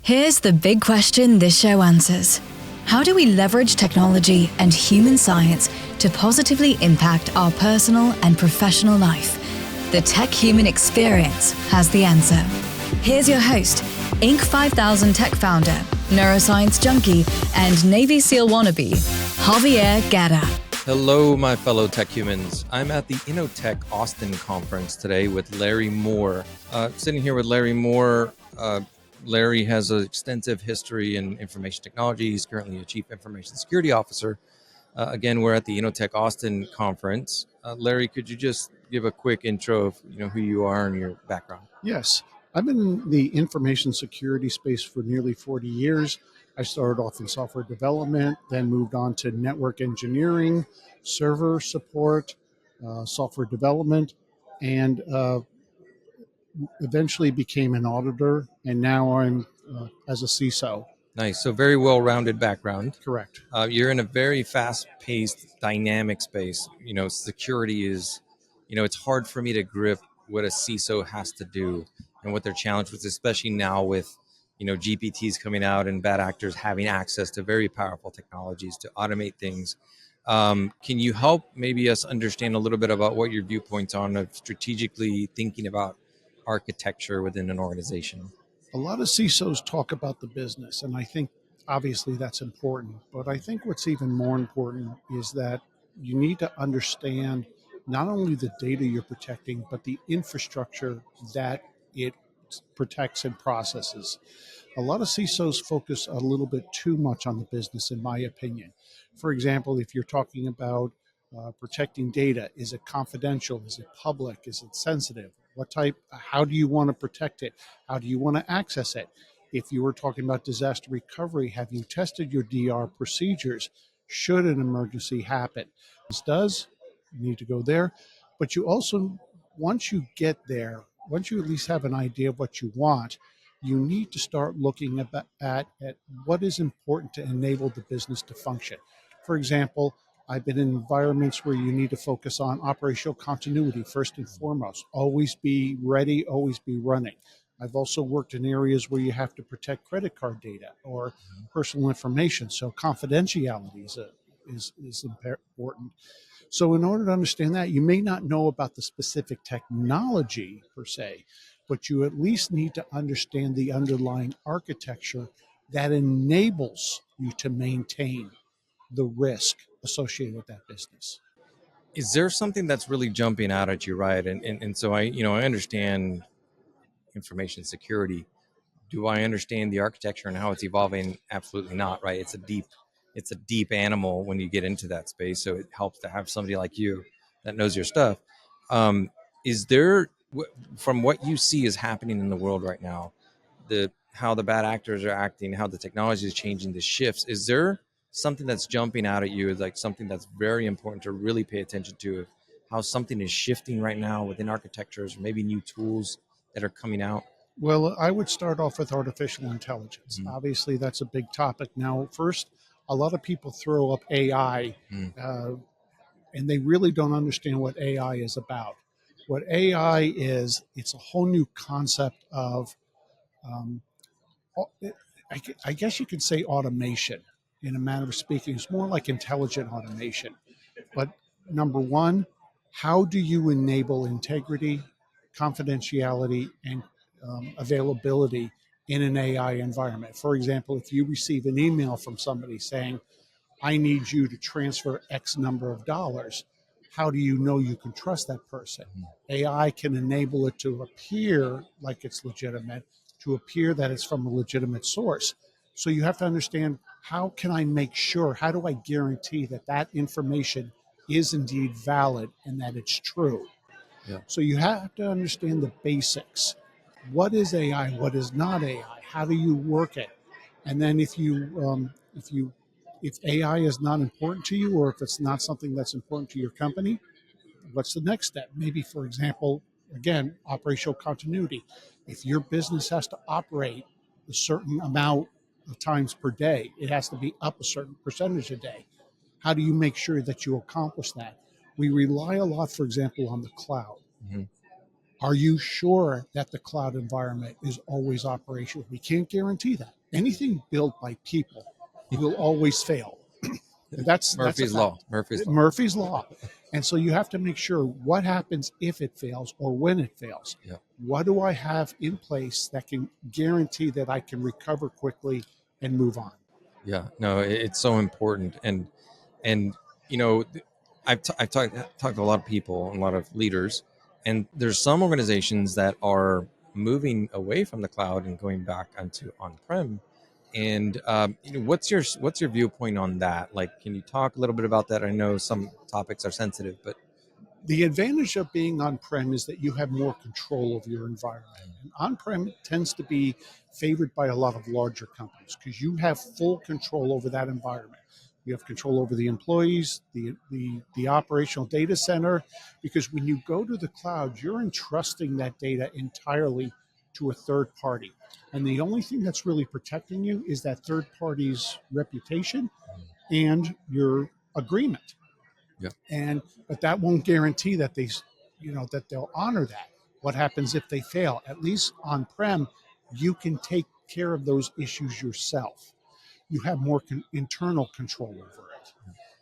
Here's the big question this show answers. How do we leverage technology and human science to positively impact our personal and professional life? The Tech Human Experience has the answer. Here's your host, Inc. 5000 tech founder, neuroscience junkie, and Navy SEAL wannabe, Javier Guerra. Hello, my fellow tech humans. I'm at the InnoTech Austin conference today with Lary Moore. Sitting here with Lary Moore. Lary has an extensive history in information technology. He's currently a chief information security officer. Again, we're at the InnoTech Austin conference. Lary, could you just give a quick intro of who you are and your background? Yes, I've been in the information security space for nearly 40 years. I started off in software development, then moved on to network engineering, server support, software development, and eventually became an auditor, and now I'm as a CISO. Nice. So very well-rounded background. Correct. You're in a very fast-paced, dynamic space. Security is, it's hard for me to grip what a CISO has to do and what they're challenged with, especially now with, GPTs coming out and bad actors having access to very powerful technologies to automate things. Can you help maybe us understand a little bit about what your viewpoints on of strategically thinking about architecture within an organization? A lot of CISOs talk about the business, and I think obviously that's important. But I think what's even more important is that you need to understand not only the data you're protecting, but the infrastructure that it protects and processes. A lot of CISOs focus a little bit too much on the business, in my opinion. For example, if you're talking about protecting data, is it confidential? Is it public? Is it sensitive? How do you want to protect it? How do you want to access it? If you were talking about disaster recovery, have you tested your DR procedures? Should an emergency happen? This does, you need to go there. But you also, once you get there, once you at least have an idea of what you want, you need to start looking at what is important to enable the business to function. For example, I've been in environments where you need to focus on operational continuity first and foremost. Always be ready, always be running. I've also worked in areas where you have to protect credit card data or personal information, so confidentiality is important. So in order to understand that, you may not know about the specific technology per se, but you at least need to understand the underlying architecture that enables you to maintain the risk associated with that business. Is there something that's really jumping out at you, right? And so I understand information security. Do I understand the architecture and how it's evolving? Absolutely not, right? It's a deep animal when you get into that space. So it helps to have somebody like you that knows your stuff. Is there, from what you see is happening in the world right now, how the bad actors are acting, how the technology is changing, the shifts, is there something that's jumping out at you as like something that's very important to really pay attention to, how something is shifting right now within architectures, or maybe new tools that are coming out? Well, I would start off with artificial intelligence. Mm. Obviously, that's a big topic. Now, first, a lot of people throw up AI, and they really don't understand what AI is about. What AI is, it's a whole new concept of, I guess you could say automation in a manner of speaking. It's more like intelligent automation. But number one, how do you enable integrity, confidentiality, and availability in an AI environment? For example, if you receive an email from somebody saying, I need you to transfer X number of dollars, how do you know you can trust that person? AI can enable it to appear like it's legitimate, to appear that it's from a legitimate source. So you have to understand, how can I make sure, how do I guarantee that that information is indeed valid and that it's true? Yeah. So you have to understand the basics. What is AI? What is not AI? How do you work it? And then if AI is not important to you, or if it's not something that's important to your company, what's the next step? Maybe, for example, again, operational continuity. If your business has to operate a certain amount of times per day, it has to be up a certain percentage a day. How do you make sure that you accomplish that? We rely a lot, for example, on the cloud. Mm-hmm. Are you sure that the cloud environment is always operational? We can't guarantee that. Anything built by people will always fail. That's a Murphy's law. fact. Murphy's law. Murphy's law. And so you have to make sure what happens if it fails or when it fails. Yeah. What do I have in place that can guarantee that I can recover quickly and move on? Yeah. No, it's so important. And you know, I've talked to a lot of people, a lot of leaders, and there's some organizations that are moving away from the cloud and going back onto on-prem. And what's your viewpoint on that? Like, can you talk a little bit about that? I know some topics are sensitive, but The advantage of being on-prem is that you have more control of your environment. And on-prem tends to be favored by a lot of larger companies because you have full control over that environment. You have control over the employees, the operational data center, because when you go to the cloud, you're entrusting that data entirely to a third party. And the only thing that's really protecting you is that third party's reputation and your agreement. yeah, And but that won't guarantee that that they'll honor that. What happens if they fail? At least on prem, you can take care of those issues yourself. You have more internal control over it.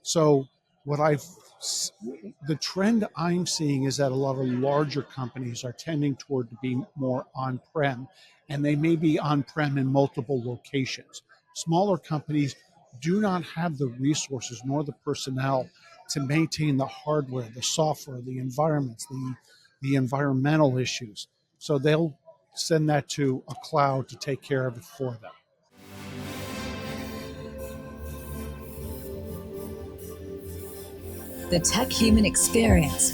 So what I've the trend I'm seeing is that a lot of larger companies are tending toward to be more on-prem, and they may be on-prem in multiple locations. Smaller companies do not have the resources nor the personnel to maintain the hardware, the software, the environments, the environmental issues. So they'll send that to a cloud to take care of it for them. The tech human experience